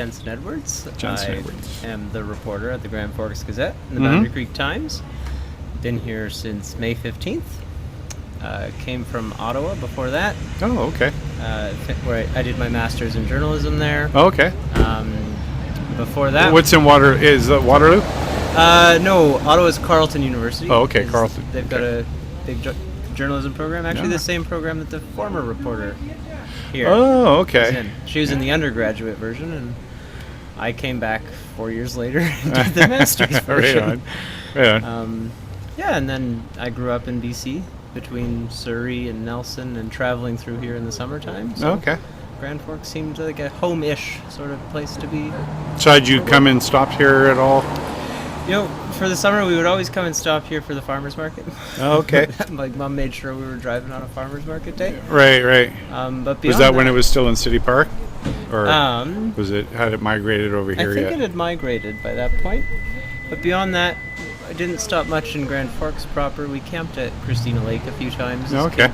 Jensen Edwards. Jensen Edwards. I am the reporter at the Grand Forks Gazette and the Boundary Creek Times. Been here since May 15th. Came from Ottawa before that. Oh, okay. Where I did my master's in journalism there. Oh, okay. Before that... What's in Is that Waterloo? No, Ottawa's Carleton University. Oh, okay, Carleton. They've got a big journalism program. Actually, the same program that the former reporter here. Oh, okay. Was in. She was in the undergraduate version, and I came back 4 years later and did the master's version. Right on. Yeah, and then I grew up in BC between Surrey and Nelson, and traveling through here in the summertime. So okay. Grand Forks seemed like a home-ish sort of place to be. So had you come and stopped here at all? You know, for the summer, we would always come and stop here for the farmer's market. Oh, okay. Like, Mom made sure we were driving on a farmer's market day. Right. But was that when it was still in City Park? Or had it migrated over here yet? I think it had migrated by that point. But beyond that, I didn't stop much in Grand Forks proper. We camped at Christina Lake a few times. Okay.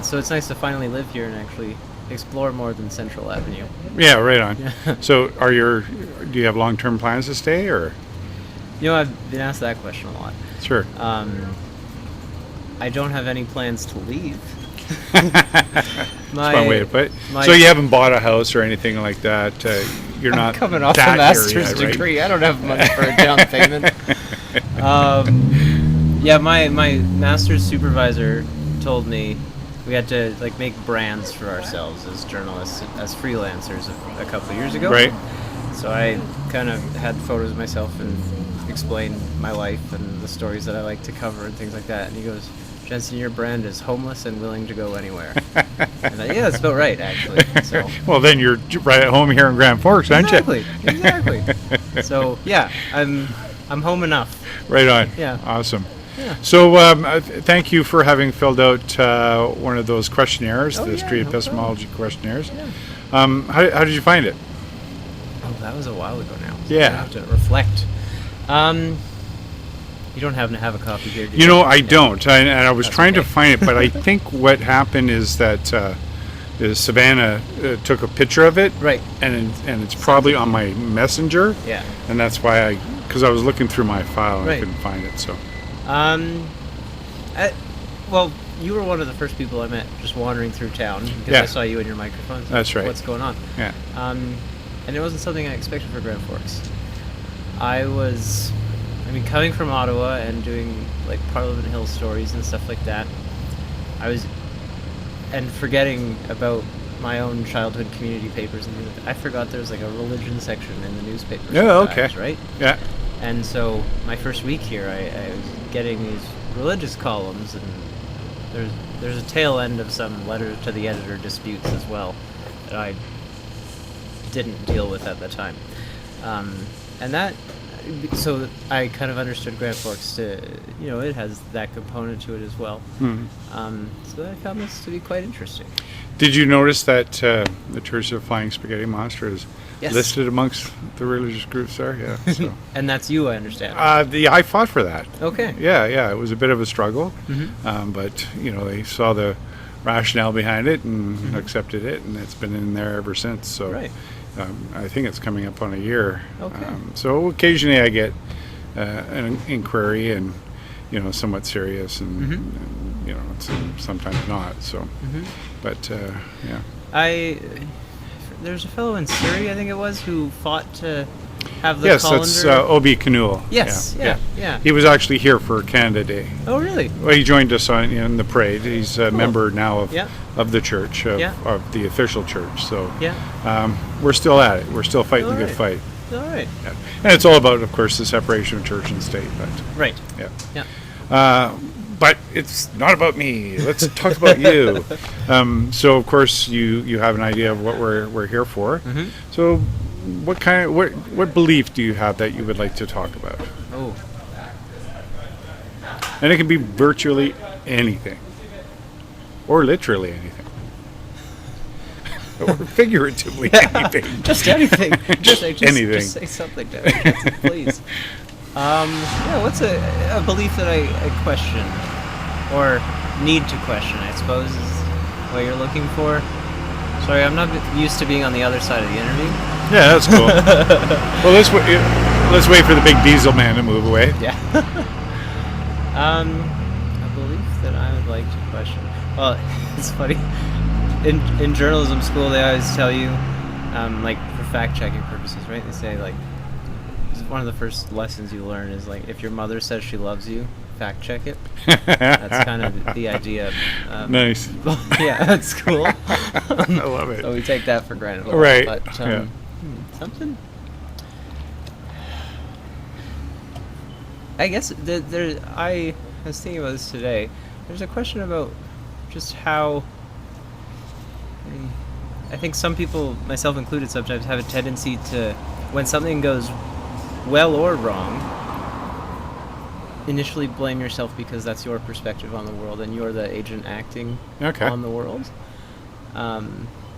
So it's nice to finally live here and actually explore more than Central Avenue. Yeah, right on. Yeah. So do you have long-term plans to stay, or? You know, I've been asked that question a lot. Sure. I don't have any plans to leave. That's one way to put it. So you haven't bought a house or anything like that? You're not coming off a master's degree. Right? I don't have money for a down payment. My master's supervisor told me we had to make brands for ourselves as journalists, as freelancers a couple of years ago. Right. So I kind of had photos of myself and explained my life and the stories that I like to cover and things like that. And he goes, Jensen, your brand is homeless and willing to go anywhere. And that's about right, actually. So. Well, then you're right at home here in Grand Forks, aren't you? Exactly. So, yeah, I'm home enough. Right on. Yeah. Awesome. Yeah. So, thank you for having filled out one of those questionnaires, the Street Epistemology questionnaires. Yeah. How did you find it? Oh, that was a while ago now. So yeah. I have to reflect. You don't happen to have a copy here, do you? You know, I don't. And I was trying to find it, but I think what happened is that Savannah took a picture of it. Right. And it's probably on my messenger. Yeah. And that's why because I was looking through my file and right. I couldn't find it, so. Well, you were one of the first people I met just wandering through town because I saw you and your microphone. So that's right. What's going on? Yeah. And it wasn't something I expected for Grand Forks. Coming from Ottawa and doing Parliament Hill stories and stuff like that, and forgetting about my own childhood community papers and things like that. I forgot there was a religion section in the newspaper. Yeah, okay. Right? Yeah. And so my first week here, I was getting these religious columns, and there's a tail end of some letter to the editor disputes as well that I didn't deal with at the time. So I kind of understood Grand Forks it has that component to it as well. Mm-hmm. So I found this to be quite interesting. Did you notice that the Church of the Flying Spaghetti Monster is listed amongst the religious groups there? Yeah. So. And that's you, I understand. I fought for that. Okay. Yeah. It was a bit of a struggle, mm-hmm. But they saw the rationale behind it and accepted it, and it's been in there ever since. So. Right. I think it's coming up on a year. Okay. So occasionally I get an inquiry, and somewhat serious, and, mm-hmm. and it's sometimes not. So, mm-hmm. But yeah. There's a fellow in Surrey, I think it was, who fought to have the colander. Yes, that's Obi Canule. Yes. Yeah. He was actually here for Canada Day. Oh, really? Well, he joined us in the parade. He's a member now of the church, of the official church. So we're still at it. We're still fighting the good fight. All right. Yeah. And it's all about, of course, the separation of church and state. But right. Yeah. But it's not about me. Let's talk about you. So, of course, you have an idea of what we're here for. Mm-hmm. So, what belief do you have that you would like to talk about? Oh. And it can be virtually anything, or literally anything, or figuratively anything. Just anything. Just anything. Just say something to me, please. What's a belief that I question, or need to question, I suppose, is what you're looking for? Sorry, I'm not used to being on the other side of the interview. Yeah, that's cool. Well, let's wait for the big diesel man to move away. Yeah. A belief that I would like to question. Well, it's funny. In journalism school, they always tell you, like for fact-checking purposes, right? They say like one of the first lessons you learn is like if your mother says she loves you, fact check it. That's kind of the idea. Nice. Yeah, that's cool. I love it. So we take that for granted. A lot, Right. But Yeah. something. I guess there. I was thinking about this today. There's a question about just how. I think some people, myself included, sometimes have a tendency to, when something goes well or wrong, initially blame yourself because that's your perspective on the world and you're the agent acting on the world.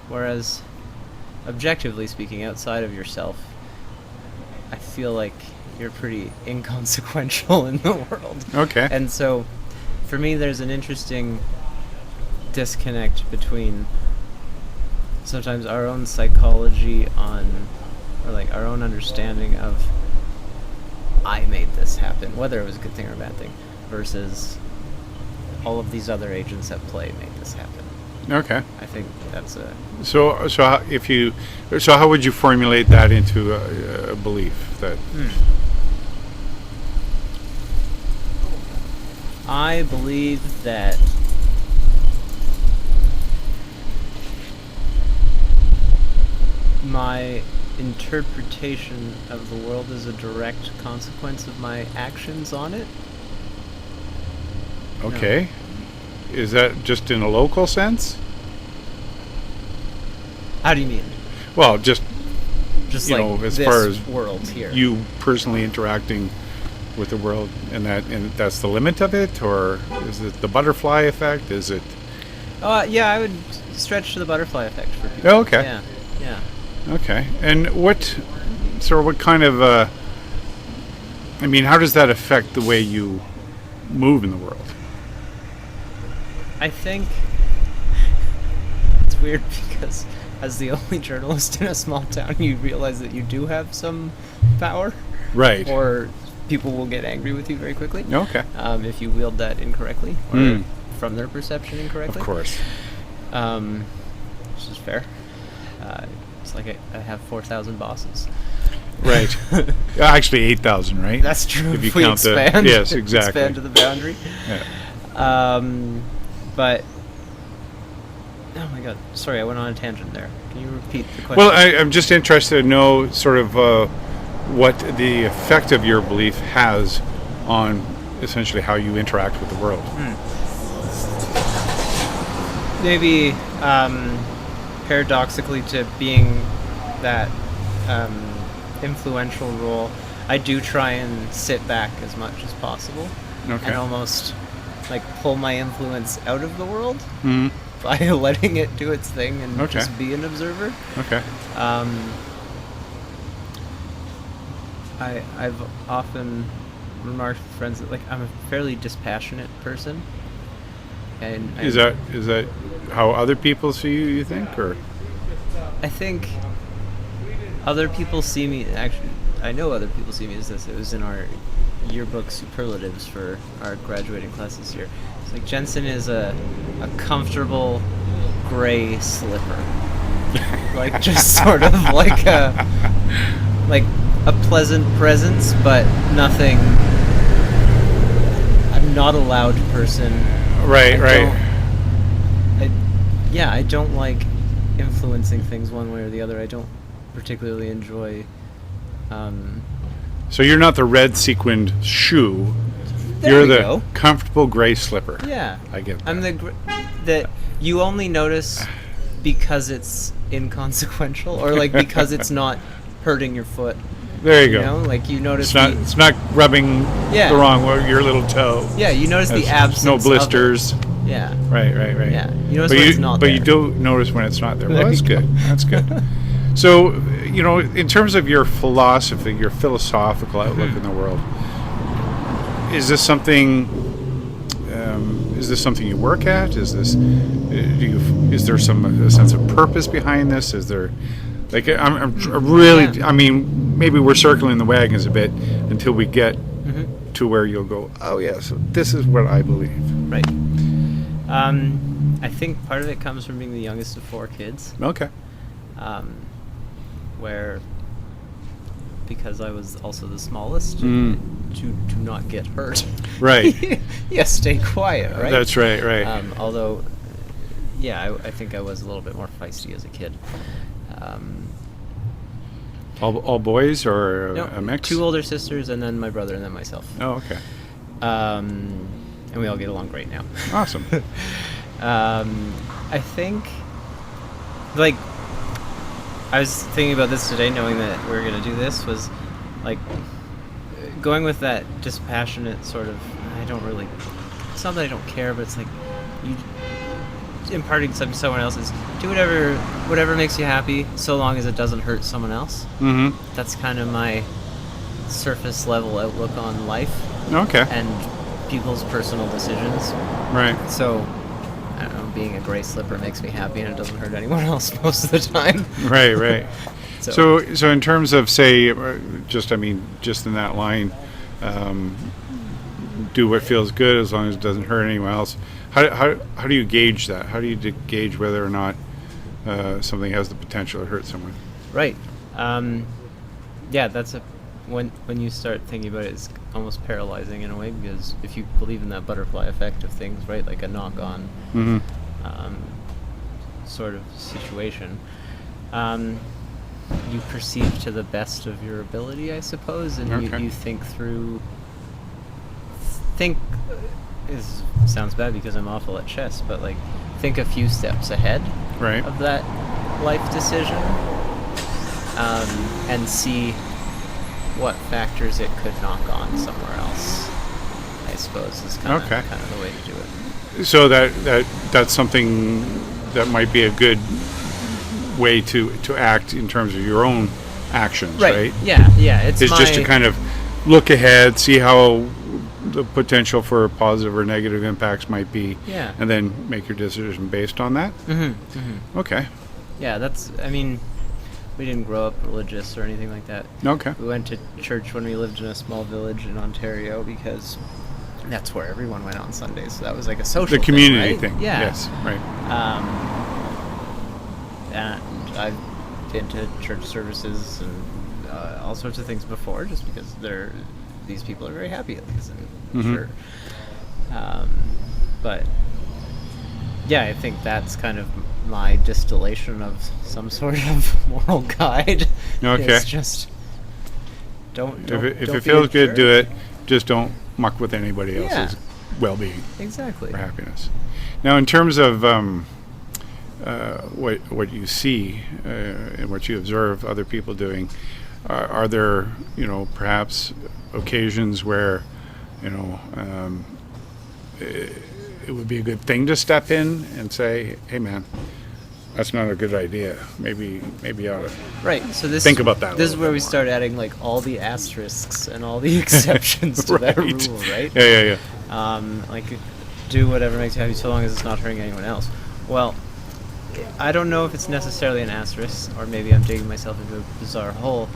Whereas, objectively speaking, outside of yourself, I feel like you're pretty inconsequential in the world. Okay. And so, for me, there's an interesting disconnect between sometimes our own psychology or like our own understanding of I made this happen, whether it was a good thing or a bad thing, versus all of these other agents at play made this happen. Okay. I think that's a... So how would you formulate that into a belief that... I believe that my interpretation of the world is a direct consequence of my actions on it. Okay. No. Is that just in a local sense? How do you mean? Well, just like as this far as world here. You personally interacting with the world, and that's the limit of it, or is it the butterfly effect? Is it? Yeah, I would stretch to the butterfly effect for people. Oh, okay. Yeah. Okay. And what kind of how does that affect the way you move in the world? I think it's weird because as the only journalist in a small town, you realize that you do have some power. Right. Or people will get angry with you very quickly. Okay. If you wield that incorrectly or from their perception incorrectly. Of course. Which is fair. It's like I have 4,000 bosses. Right. Actually, 8,000, right? That's true. If you we count expand. Yes, exactly. Expand to the boundary. Yeah. But oh my God! Sorry, I went on a tangent there. Can you repeat the question? Well, I'm just interested to know sort of what the effect of your belief has on essentially how you interact with the world. Maybe paradoxically to being that influential role, I do try and sit back as much as possible and almost like pull my influence out of the world by letting it do its thing and just be an observer. Okay. I've often remarked with friends that like I'm a fairly dispassionate person. And is that how other people see you, you think, or? I think other people see me, actually, I know other people see me as this. It was in our yearbook superlatives for our graduating class this year. It's like Jensen is a comfortable gray slipper. Like just sort of like a pleasant presence, but nothing. I'm not a loud person. Right. I don't like influencing things one way or the other. I don't particularly enjoy. So you're not the red sequined shoe. You're the comfortable gray slipper. Yeah, I get that. I'm that you only notice because it's inconsequential, or like because it's not hurting your foot. There you go. You know, like you notice it's not rubbing the wrong way, your little toe. Yeah, you notice the absence. No blisters. Of it. Yeah. Right. Yeah, you notice when it's not there. But you do notice when it's not there. Well, that's good. That's good. So, in terms of your philosophy, your philosophical outlook in the world, is this something is this something you work at? Is this is there a sense of purpose behind this? Is there like I'm really I mean maybe we're circling the wagons a bit until we get to where you'll go, oh yeah, so this is what I believe. Right. I think part of it comes from being the youngest of 4 kids. Okay. Where, because I was also the smallest, to not get hurt. Right. Yeah, stay quiet, right? That's right, right. Although, yeah, I think I was a little bit more feisty as a kid. All boys or No, a mix? 2 older sisters, and then my brother, and then myself. Oh, okay. And we all get along great now. Awesome. I think, like, I was thinking about this today, knowing that we were going to do this, was, like, going with that dispassionate sort of, it's not that I don't care, but it's like, you imparting something to someone else is, do whatever makes you happy, so long as it doesn't hurt someone else. Mm-hmm. That's kind of my surface level outlook on life. Okay. And people's personal decisions. Right. So, I don't know, being a gray slipper makes me happy and it doesn't hurt anyone else most of the time. Right, right. So in terms of, say, just in that line, do what feels good as long as it doesn't hurt anyone else. How do you gauge that? How do you gauge whether or not something has the potential to hurt someone? Right. Yeah, that's when you start thinking about it, it's almost paralyzing in a way, because if you believe in that butterfly effect of things, right, like a knock-on sort of situation, you perceive to the best of your ability, I suppose, and you think through. Sounds bad because I'm awful at chess, but like think a few steps ahead of that life decision, and see what factors it could knock on somewhere else, I suppose, is kind of the way to do it. So that's something that might be a good way to act in terms of your own actions, right? Yeah. It's just to kind of look ahead, see how the potential for positive or negative impacts might be, and then make your decision based on that. Okay. Yeah, we didn't grow up religious or anything like that. Okay. We went to church when we lived in a small village in Ontario because that's where everyone went on Sundays. So that was like a social the community thing, right? thing. Yeah. Yes, right. And I've been to church services and all sorts of things before, just because these people are very happy at these, and sure. But yeah, I think that's kind of my distillation of some sort of moral guide. Okay. It's just don't if it feels good, do it. Just don't muck with anybody else's well-being. Exactly. Or happiness. Now, in terms of what you see and what you observe other people doing, are there perhaps occasions where it would be a good thing to step in and say, hey man, that's not a good idea, maybe you ought to think about that. This is where we start adding like all the asterisks and all the exceptions to that rule, right? Yeah. Like, do whatever makes you happy so long as it's not hurting anyone else. Well, I don't know if it's necessarily an asterisk, or maybe I'm digging myself into a bizarre hole,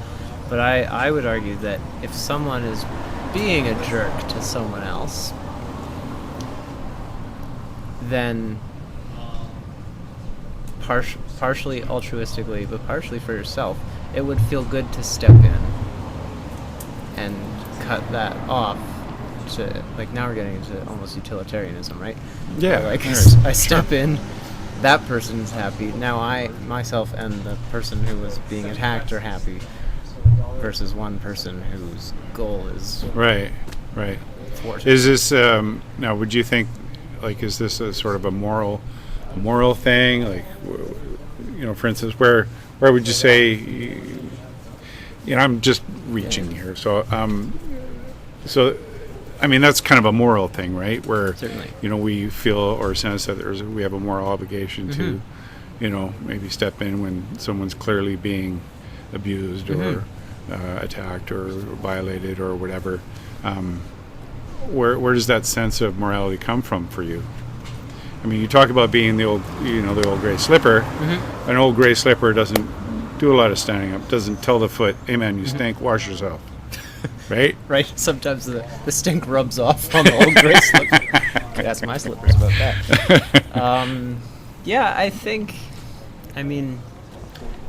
but I would argue that if someone is being a jerk to someone else, then partially altruistically, but partially for yourself, it would feel good to step in and cut that off. To, like, now we're getting into almost utilitarianism, right? Yeah. Where, like, I step in, that person's happy. Now myself and the person who was being attacked are happy, versus one person whose goal is right. thwarted. Is this now? Would you think, like, is this a sort of a moral thing? Like, for instance, where would you say? I'm just reaching here, so I mean, that's kind of a moral thing, right? Where certainly, we feel or sense that we have a moral obligation to, maybe step in when someone's clearly being abused or attacked or violated or whatever. where does that sense of morality come from for you? I mean, you talk about being the old gray slipper. Mm-hmm. An old gray slipper doesn't do a lot of standing up. Doesn't tell the foot, "Hey man, you stink. Wash yourself." Right? Right. Sometimes the stink rubs off on the old gray slipper. Could ask my slippers about that. Yeah, I mean,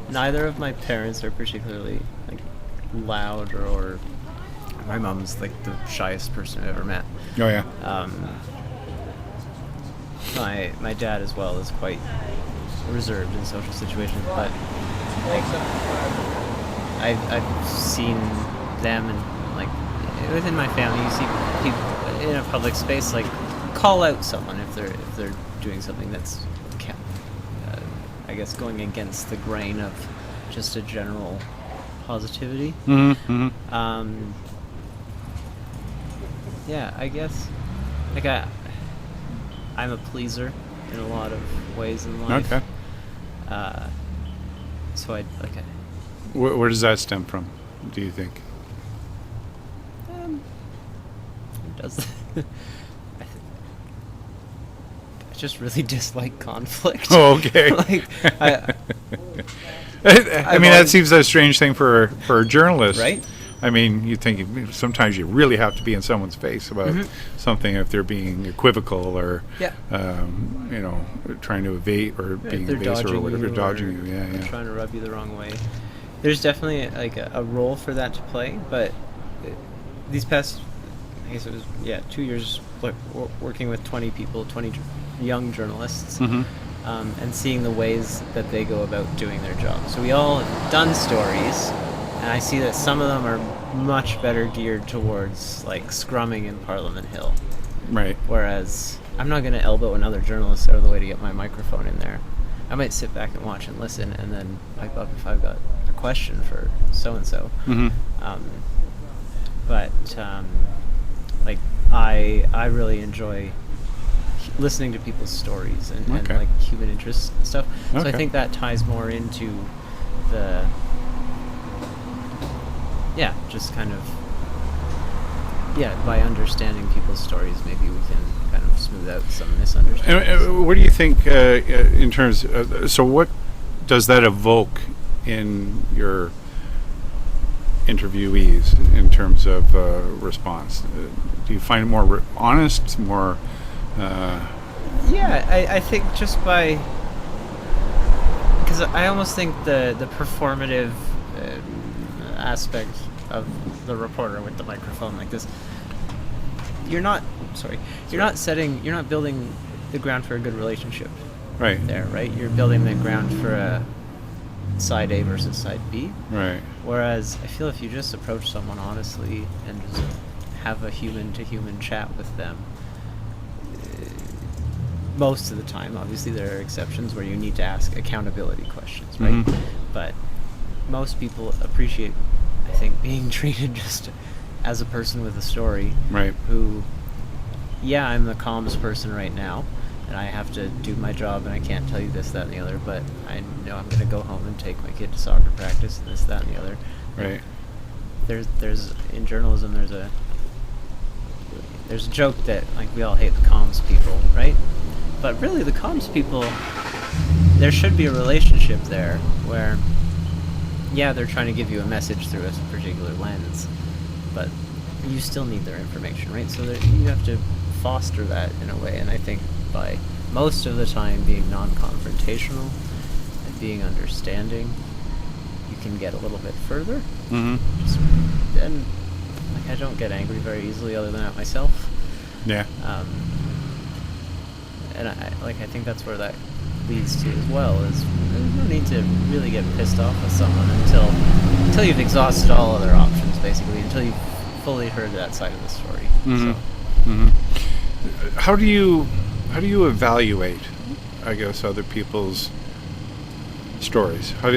neither of my parents are particularly like loud or my mom's like the shyest person I've ever met. Oh yeah. My dad as well is quite reserved in social situations, but like I've seen them and like within my family, you see people in a public space like call out someone if they're doing something that's I guess going against the grain of just a general positivity. Mm-hmm. Mm-hmm. Yeah, I guess like I'm a pleaser in a lot of ways in life. Okay. So I like. Where does that stem from? Do you think? It does. I just really dislike conflict. Oh, okay. Like I mean, that seems a strange thing for a journalist, right? I mean, you think sometimes you really have to be in someone's face about something if they're being equivocal or, trying to evade or being evasive or whatever, dodging you. Yeah. Trying to rub you the wrong way. There's definitely like a role for that to play, but these past, I guess it was 2 years working with 20 people, 20 young journalists, and seeing the ways that they go about doing their job. So we all have done stories. And I see that some of them are much better geared towards like scrumming in Parliament Hill. Right. Whereas I'm not going to elbow another journalist out of the way to get my microphone in there. I might sit back and watch and listen and then pipe up if I've got a question for so-and-so. Like I really enjoy listening to people's stories and like human interest stuff. So I think that ties more into the... just kind of, by understanding people's stories, maybe we can kind of smooth out some misunderstandings. What do you think in terms of, so what does that evoke in your interviewees in terms of response? Do you find it more honest, more... I think just by... Because I almost think the performative... aspect of the reporter with the microphone like this, you're not building the ground for a good relationship right. You're building the ground for a side A versus side B, right. Whereas I feel if you just approach someone honestly and just have a human to human chat with them, most of the time, obviously there are exceptions where you need to ask accountability questions, right? But most people appreciate, I think, being treated just as a person with a story. Right. Who, I'm the comms person right now, and I have to do my job, and I can't tell you this, that, and the other, but I know I'm going to go home and take my kid to soccer practice, and this, that, and the other. Right. There's in journalism, there's a joke that, like, we all hate the comms people, right? But really, the comms people, there should be a relationship there where... they're trying to give you a message through a particular lens, but you still need their information, right? So that you have to foster that in a way, and I think by most of the time being non-confrontational and being understanding, you can get a little bit further. And like, I don't get angry very easily other than at myself. Yeah. And I think that's where that leads to as well, is there's no need to really get pissed off with someone until you've exhausted all other options, basically, until you've fully heard that side of the story. How do you evaluate, I guess, other people's stories? How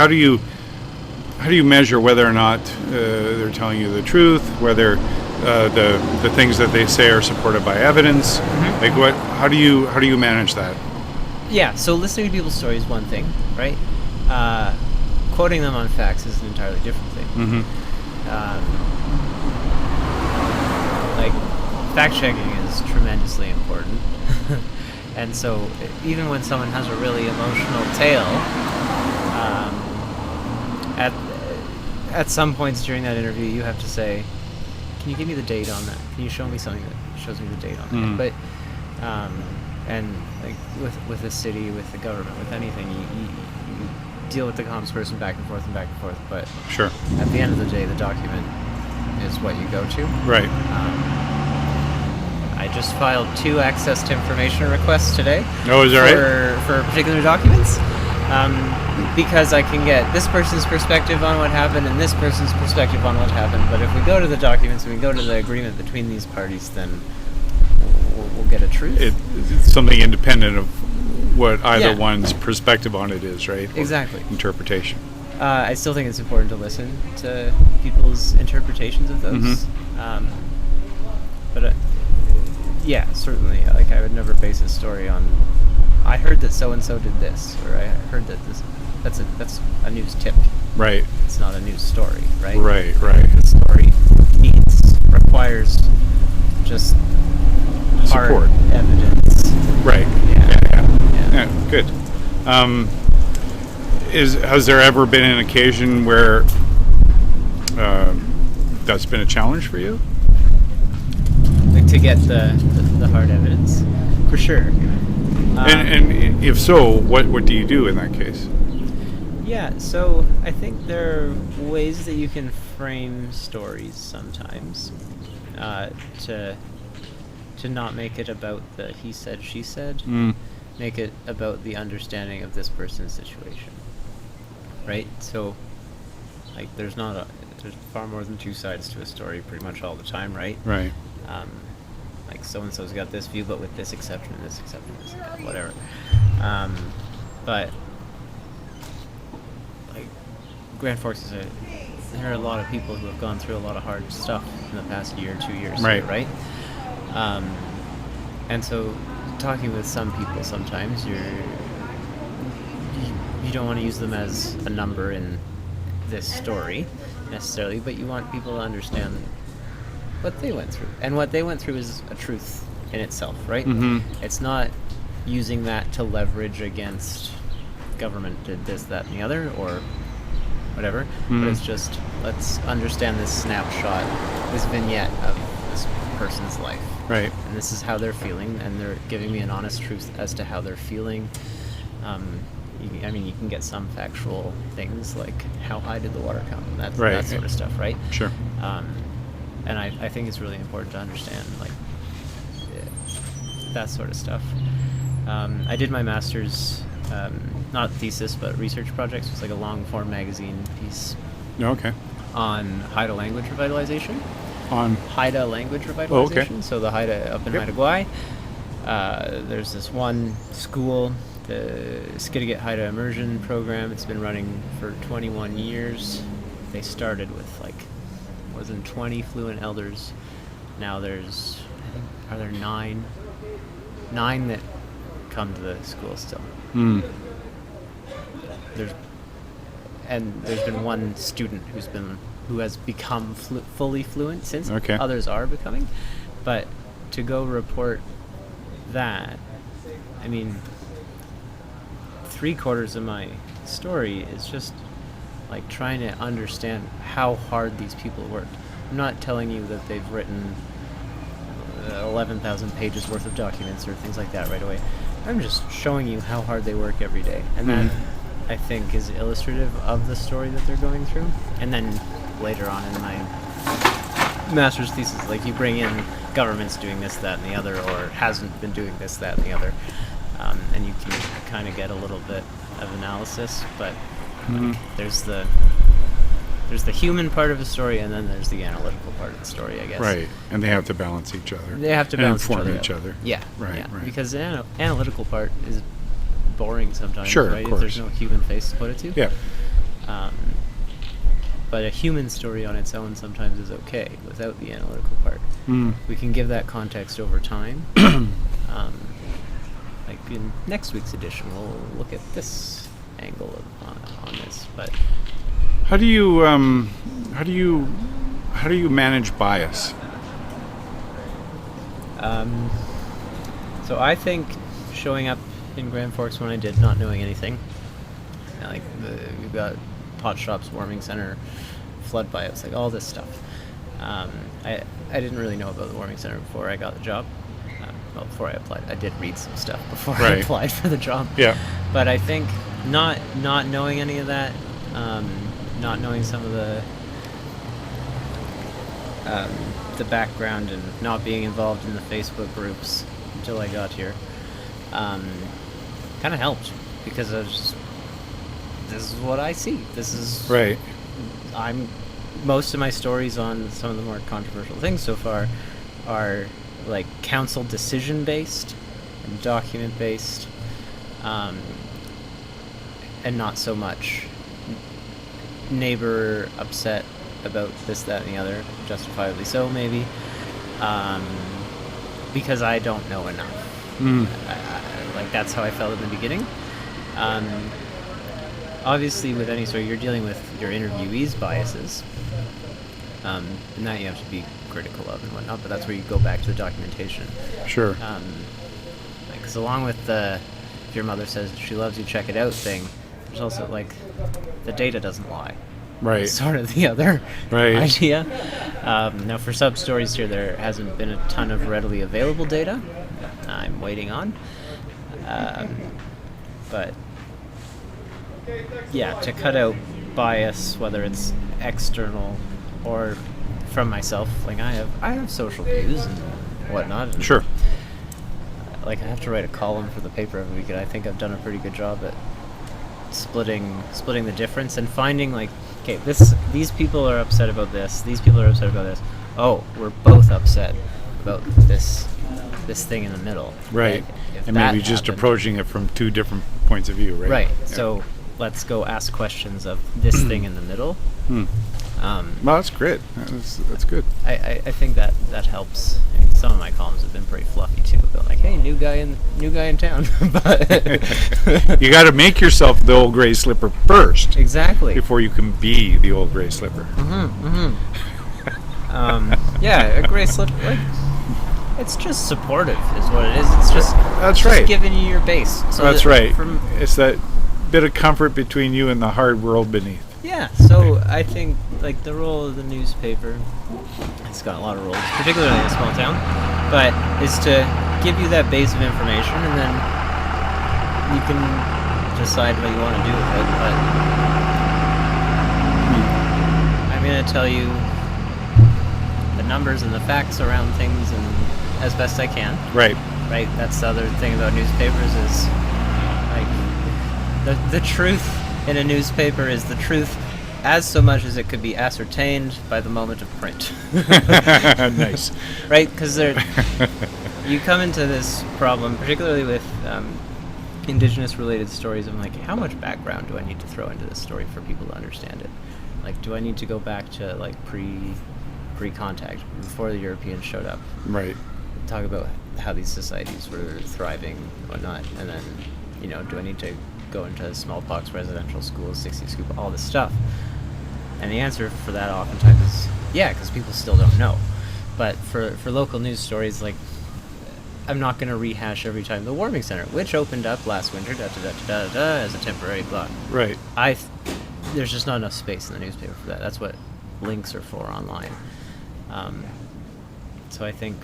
do you measure whether or not they're telling you the truth, whether the things that they say are supported by evidence? Like how do you manage that? So listening to people's stories is one thing, right? Quoting them on facts is an entirely different thing. Like, fact checking is tremendously important. And so even when someone has a really emotional tale, at some points during that interview, you have to say, "Can you give me the date on that? Can you show me something that shows me the date on that?" But and like with the city, with the government, with anything, you deal with the comms person back and forth. But Sure. at the end of the day, the document is what you go to. Right. I just filed 2 access to information requests today. Oh, is that right? For particular documents, because I can get this person's perspective on what happened and this person's perspective on what happened. But if we go to the documents and we go to the agreement between these parties, then we'll get a truth. It's something independent of what either Yeah. one's perspective on it is, right? Or Exactly. interpretation. I still think it's important to listen to people's interpretations of those. But yeah, certainly. Like, I would never base a story on, I heard that so and so did this, or I heard that this. That's a news tip. Right. It's not a news story, right? Right. The story requires just hard Support. evidence. Right. Yeah. Yeah. Good. Has there ever been an occasion where that's been a challenge for you? Like, to get the hard evidence, for sure. And if so, what do you do in that case? Yeah, so I think there are ways that you can frame stories sometimes to not make it about the he said, she said. Make it about the understanding of this person's situation, right? So, like, there's far more than 2 sides to a story pretty much all the time, right? Right. Like, so-and-so's got this view, but with this exception, this exception, this exception, whatever. But, like, Grand Forks there are a lot of people who have gone through a lot of hard stuff in the past year, 2 years, Right. right? And so, talking with some people, sometimes you don't want to use them as a number in this story necessarily, but you want people to understand what they went through, and what they went through is a truth in itself, right? It's not using that to leverage against government did this, that, and the other, or whatever, but it's just, let's understand this snapshot, this vignette of this person's life. Right. And this is how they're feeling, and they're giving me an honest truth as to how they're feeling. You can get some factual things like, how high did the water come? That sort of stuff, right? Sure. And I think it's really important to understand, like, that sort of stuff. I did my master's, not thesis, but research projects. It was like a long-form magazine piece Okay. on Haida language revitalization. On Haida language revitalization. Oh, okay. So the Haida up in Yep. Haida Gwaii. There's this one school, the Skidegate Haida Immersion Program. It's been running for 21 years. They started with like more than 20 fluent elders. Now there's, I think, are there 9 that come to the school still. There's been one student who has become fully fluent since. Okay. Others are becoming, but to go report that, I mean, 3/4 of my story is just like trying to understand how hard these people worked. I'm not telling you that they've written 11,000 pages worth of documents or things like that right away. I'm just showing you how hard they work every day, and that, I think, is illustrative of the story that they're going through. And then later on in my master's thesis, like, you bring in governments doing this, that, and the other, or hasn't been doing this, that, and the other, and you can kind of get a little bit of analysis. But like, there's the human part of the story, and then there's the analytical part of the story, I guess. right, and they have to balance each other. They have to and balance inform each other. Yeah. Right, Yeah. right. Because the analytical part is boring sometimes, Sure, of right? If course. there's no human face to put it to. Yeah. But a human story on its own sometimes is okay without the analytical part. We can give that context over time. Like in next week's edition, we'll look at this angle on this. But How do you manage bias? So I think showing up in Grand Forks when I did, not knowing anything, like we've got pot shops, warming center, flood buyouts, like all this stuff. I didn't really know about the warming center before I got the job. Well, before I applied, I did read some stuff before I applied for the job. Yeah. But I think not knowing any of that, not knowing some of the background and not being involved in the Facebook groups until I got here, kind of helped, because I was just, this is what I see. This is Right. Most of my stories on some of the more controversial things so far are like council decision based and document based, and not so much neighbor upset about this, that, and the other, justifiably so maybe, because I don't know enough. Like that's how I felt in the beginning. Obviously with any story you're dealing with your interviewee's biases, and that you have to be critical of and whatnot, but that's where you go back to the documentation. Sure. Because along with the if your mother says she loves you, check it out thing, there's also like the data doesn't lie. Right. It's sort of the other Right. idea. Now for sub-stories here, there hasn't been a ton of readily available data. I'm waiting on. But yeah, to cut out bias, whether it's external or from myself, like I have social views and whatnot. And Sure. like I have to write a column for the paper every week, and I think I've done a pretty good job at splitting the difference and finding like, okay, these people are upset about this, these people are upset about this. Oh, we're both upset about this thing in the middle. Right. If And that maybe just happened- approaching it from two different points of view, right? Right. Yeah. So let's go ask questions of this thing in the middle. Well, that's great. That's good. I think that helps. I mean, some of my columns have been pretty fluffy too, about like, hey, new guy in town. But You got to make yourself the old gray slipper first exactly. before you can be the old gray slipper. Yeah, a gray slip. Like, it's just supportive, is what it is. It's just That's right. giving you your base. So That's that right. From It's that bit of comfort between you and the hard world beneath. yeah. So I think like the role of the newspaper, it's got a lot of roles, particularly in a small town, but is to give you that base of information, and then you can decide what you want to do with it. But I'm gonna tell you the numbers and the facts around things, and as best I can. Right. Right. That's the other thing about newspapers is like the truth in a newspaper is the truth as so much as it could be ascertained by the moment of print. Nice. Right? Because you come into this problem, particularly with Indigenous related stories. I'm like, how much background do I need to throw into this story for people to understand it? Like, do I need to go back to like pre-contact, before the Europeans showed up? Right. Talk about how these societies were thriving and whatnot, and then, do I need to go into smallpox residential schools, 60 scoop, all this stuff? And the answer for that oftentimes is yeah, because people still don't know. But for local news stories, like, I'm not going to rehash every time the warming center, which opened up last winter, as a temporary block. Right. There's just not enough space in the newspaper for that. That's what links are for online. So I think,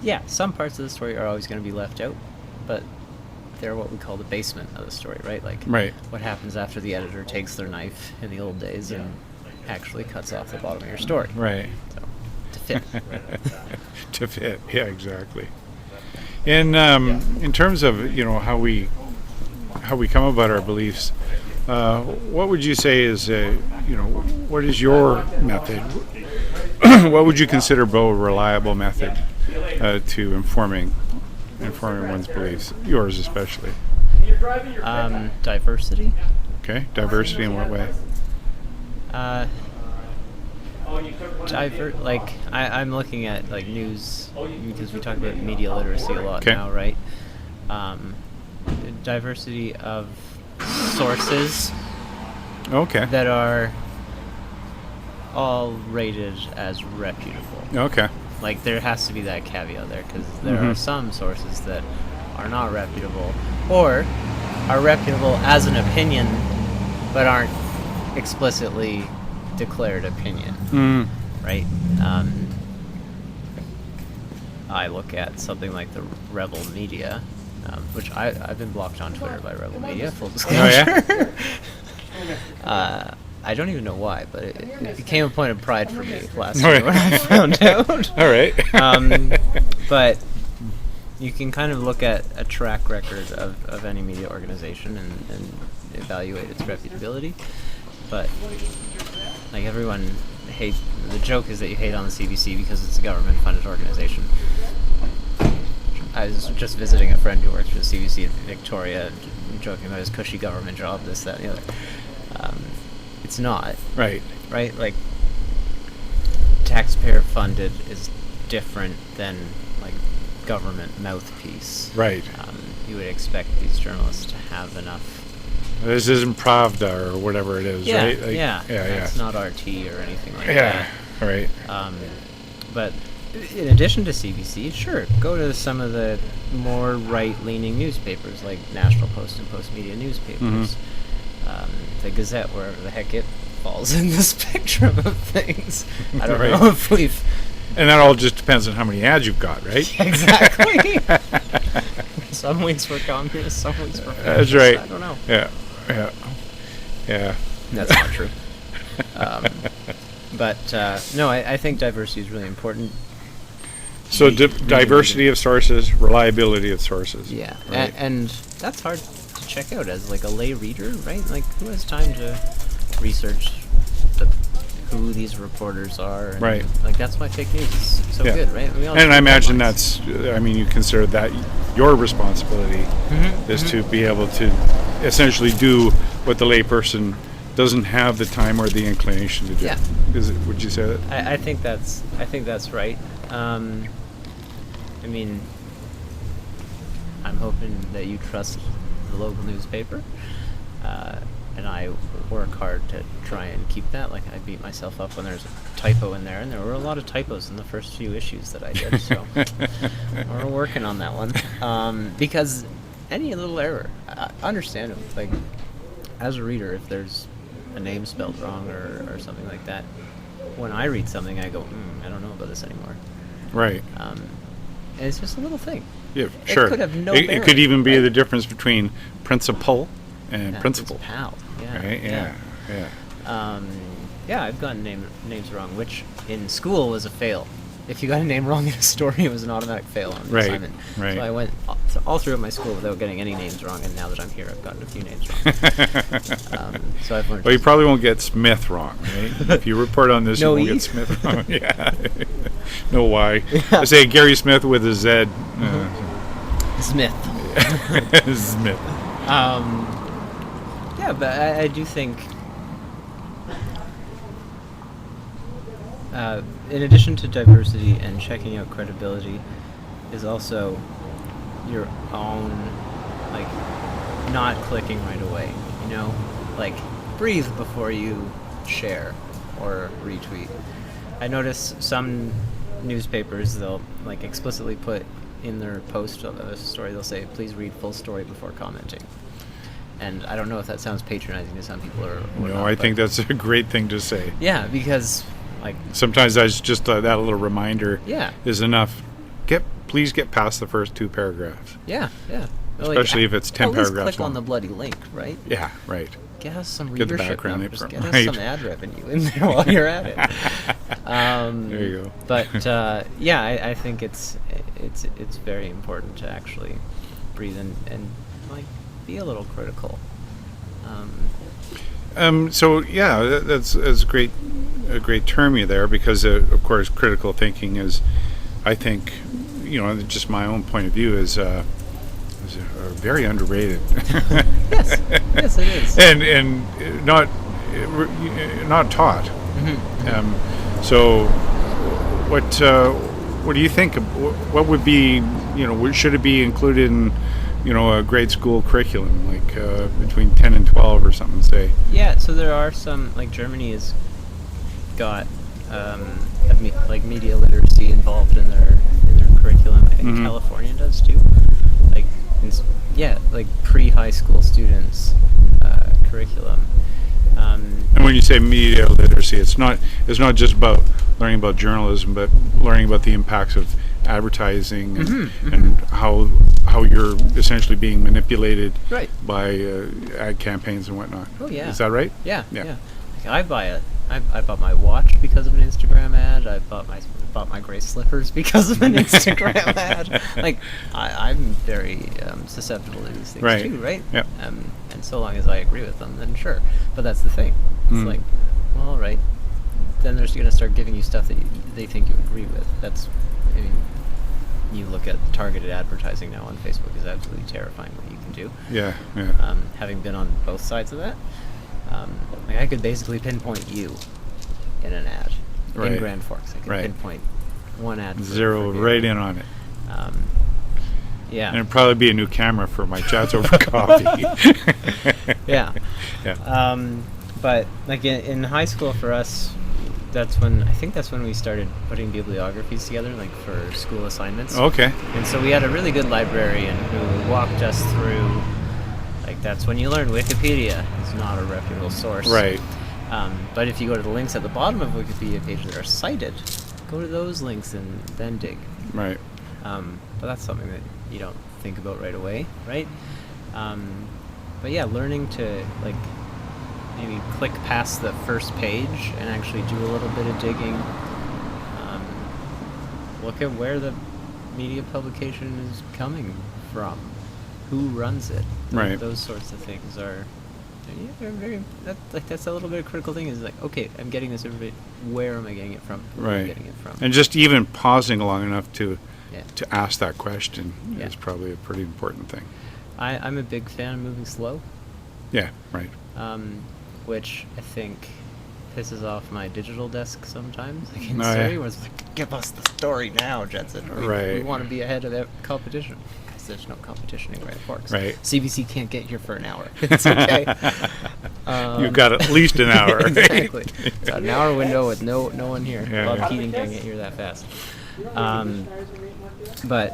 yeah, some parts of the story are always going to be left out, but they're what we call the basement of the story, right? Like, Right. what happens after the editor takes their knife in the old days and actually cuts off the bottom of your story. Right. So, to fit. To fit. Yeah, exactly. In terms of how we come about our beliefs, what would you say is what is your method? What would you consider a reliable method to informing one's beliefs? Yours especially. Diversity. Okay, diversity in what way? I'm looking at like news, because we talk about media literacy a lot Okay. now, right? Diversity of sources Okay. that are all rated as reputable. Okay. Like, there has to be that caveat there, because there are some sources that are not reputable, or are reputable as an opinion, but aren't explicitly declared opinion, right? I look at something like the Rebel Media, which I've been blocked on Twitter by Rebel Media, full disclosure. Oh, yeah? I don't even know why, but it became a point of pride for me last year when I found out. All right. But you can kind of look at a track record of any media organization and evaluate its reputability. But, like, everyone hates... The joke is that you hate on the CBC because it's a government-funded organization. I was just visiting a friend who works for the CBC in Victoria, joking about his cushy government job, this, that, and the other. It's not. Right. Right? Like, taxpayer-funded is different than, like, government mouthpiece. Right. You would expect these journalists to have enough... This isn't Pravda or whatever it is, right? Like, yeah. It's not RT or anything like that. Yeah, right. But in addition to CBC, sure, go to some of the more right-leaning newspapers, like National Post and Post Media newspapers. The Gazette, wherever the heck it falls in the spectrum of things. I don't know if we've... And that all just depends on how many ads you've got, right? Exactly. Some weeks for communists, some weeks for fascists. That's right. I don't know. Yeah. That's not true. But no, I think diversity is really important. So diversity of sources, reliability of sources. Yeah, right? and that's hard to check out as like a lay reader, right? Like, who has time to research who these reporters are? And, right. Like, that's why fake news is so good, right? And I imagine you consider that your responsibility is to be able to essentially do what the layperson doesn't have the time or the inclination to do. Yeah. Would you say that? I think that's right. I mean, I'm hoping that you trust the local newspaper, and I work hard to try and keep that. Like, I beat myself up when there's a typo in there, and there were a lot of typos in the first few issues that I did, so we're working on that one. Because any little error, understandable. Like, as a reader, if there's a name spelled wrong or something like that, when I read something, I go, I don't know about this anymore. Right. And it's just a little thing. Yeah, sure. It could have no It bearing, could even be right? the difference between principal and principal. It's pal. Yeah. Right? Yeah. I've gotten names wrong, which in school was a fail. If you got a name wrong in a story, it was an automatic fail on the assignment. Right. So I went all through my school without getting any names wrong, and now that I'm here, I've gotten a few names wrong. So I've learned. Well, you probably won't get Smith wrong, right? If you report on this, No you won't E? get Smith wrong. Yeah. No Y. I say Gary Smith with a Z. Smith. Smith. Yeah, but I do think, in addition to diversity and checking out credibility, is also your own, like, not clicking right away, you know? Like, breathe before you share or retweet. I notice some newspapers, they'll, like, explicitly put in their post of a story, they'll say, please read full story before commenting. And I don't know if that sounds patronizing to some people or No, not, I think that's a great thing to say. Yeah, because, like... Sometimes that's just that little reminder is enough. Please get past the first 2 paragraphs. Yeah. Especially if it's 10 paragraphs click long. on the bloody link, right? Yeah, right. Get us some Get the readership background numbers. info, Get us right. some ad revenue in there while you're at it. There you go. But I think it's very important to actually breathe and like be a little critical. So yeah, that's a great term you there, because of course critical thinking is, I think, just my own point of view is very underrated. Yes, it is. and not taught. So what do you think? What would be, should it be included in, a grade school curriculum, like between 10 and 12 or something, say? Yeah, so there are some, like Germany has got like media literacy involved involved in their curriculum. I think California does too. Like, like pre-high school students curriculum. And when you say media literacy, it's not just about learning about journalism, but learning about the impacts of advertising and how you're essentially being manipulated by ad campaigns and whatnot. Oh yeah, is that right? Yeah. Like, I bought my watch because of an Instagram ad. I bought my gray slippers because of an Instagram ad. Like, I'm very susceptible to these things too, right? Yep. And so long as I agree with them, then sure. But that's the thing. It's like, well, all right. Then they're going to start giving you stuff that they think you agree with. I mean, you look at targeted advertising now on Facebook is absolutely terrifying what you can do. Yeah. Having been on both sides of that, like I could basically pinpoint you in an ad in Grand Forks. I could pinpoint one ad. Zero right in on it. Yeah. And it'd probably be a new camera for my chats over coffee. Yeah. Yeah. But like in high school for us, that's when we started putting bibliographies together, like for school assignments. Okay. And so we had a really good librarian who walked us through. Like, that's when you learn Wikipedia is not a reputable source. Right. But if you go to the links at the bottom of Wikipedia page that are cited, go to those links and then dig. Right. But that's something that you don't think about right away, right? But yeah, learning to like maybe click past the first page and actually do a little bit of digging. Look at where the media publication is coming from, who runs it. Right. Those sorts of things are. Yeah, they're very. That's a little bit of critical thing. Is like, okay, I'm getting this. Everybody, where am I getting it from? Who am I getting it from? And just even pausing long enough to to ask that question is probably a pretty important thing. I'm a big fan of moving slow. Yeah. Right. Which I think pisses off my digital desk sometimes. Like in Oh, Surrey, where it's like, give us the story now, Jensen. We want to be ahead of that competition. Because there's no competition in Grand Forks. Right. CBC can't get here for an hour. It's okay. You've got at least an hour. Exactly. It's an hour window with no one here. Yeah, Bob Keating can't get here that fast. But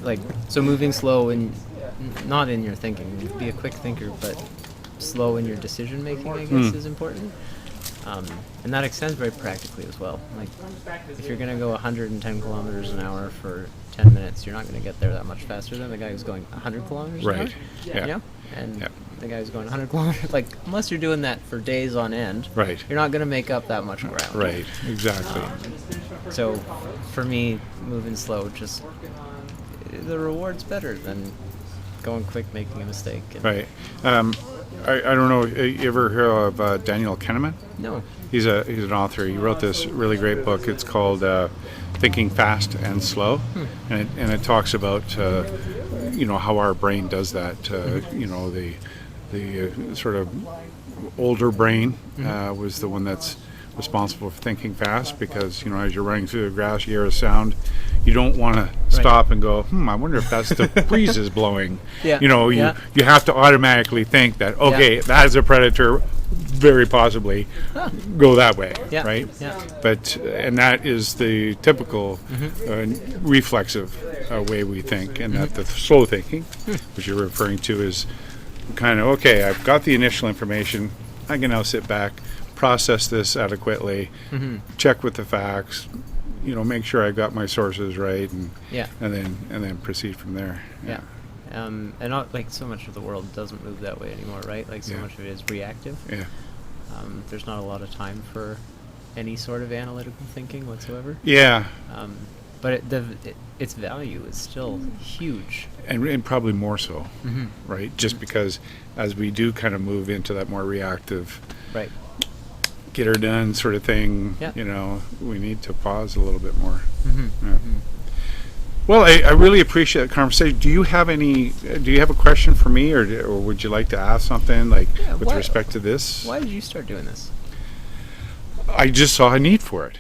like, so moving slow and not in your thinking. Be a quick thinker, but slow in your decision making, I guess, is important. And that extends very practically as well. Like, if you're going to go 110 kilometers an hour for 10 minutes, you're not going to get there that much faster than the guy who's going 100 kilometers an hour. Yeah. You know? And the guy who's going 100 kilometers, like, unless you're doing that for days on end, Right. you're not going to make up that much ground. Right. Exactly. So, for me, moving slow, just the reward's better than going quick, making a mistake. Right. I don't know. You ever hear of Daniel Kahneman? No. He's an author. He wrote this really great book. It's called Thinking Fast and Slow, and it talks about how our brain does that. The sort of older brain was the one that's responsible for thinking fast, because as you're running through the grass, you hear a sound, you don't want to stop and go, I wonder if that's the breeze is blowing. You have to automatically think that that is a predator, very possibly go that way, right? But and that is the typical reflexive way we think, and that the slow thinking, which you're referring to, is kind of, okay, I've got the initial information, I can now sit back, process this adequately, check with the facts, make sure I got my sources right, and then proceed from there. And not like so much of the world doesn't move that way anymore, right? Like so much of it is reactive. There's not a lot of time for any sort of analytical thinking whatsoever. But its value is still huge, and probably more so, right? Just because as we do kind of move into that more reactive, get her done sort of thing, we need to pause a little bit more. Well, I really appreciate the conversation. Do you have a question for me, or would you like to ask something with respect to this? Why did you start doing this? I just saw a need for it.